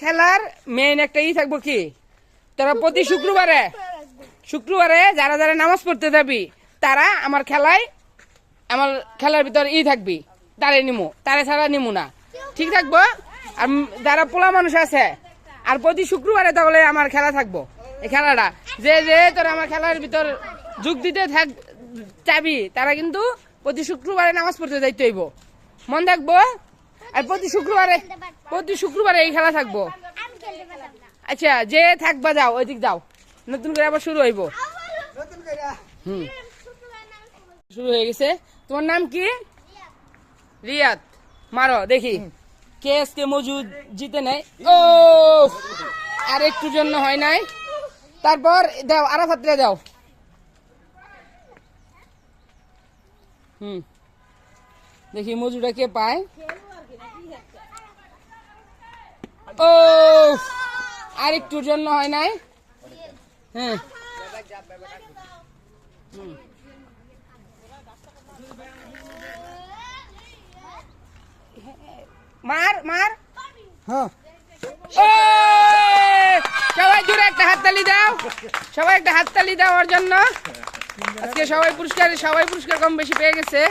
খেলার মেইন একটা থাকবো কি, তোরা প্রতি শুক্রবারে যারা যারা নামাজ পড়তে যাবি তারা আমার খেলার ভিতর থাকবি, তারে নিমু, তারে ছাড়া নিমু না, ঠিক থাকবো। আর যারা পোলা মানুষ আছে আর প্রতি শুক্রবারে তাহলে আমার খেলা থাকবো। এই খেলাটা যে যে তোরা আমার খেলার ভিতর যোগ দিতে চাবি তারা কিন্তু প্রতি শুক্রবারে নামাজ পড়তে যাইতে হইব, মন থাকবো। আর প্রতি শুক্রবারে এই খেলা থাকবো। আচ্ছা, যে থাকবা যাও, ওইদিক যাও, নতুন করে আবার শুরু হইব। শুরু হয়ে গেছে। তোমার নাম কি? রিয়াদ। মারো দেখি কে আজকে মজুদ জিতে নাই। ও, আর একটু জন্য হয় নাই। তারপর দাও, আরাফাতরে দাও। দেখি মজুটা কে পায়। ও, আর একটুর জন্য হয় নাই। হ্যাঁ, মার মার। হ্যাঁ, সবাই জোরে একটা হাততালি দাও, সবাই একটা হাততালি দাও ওর জন্য। আজকে সবাই পুরস্কার কম বেশি পেয়ে গেছে।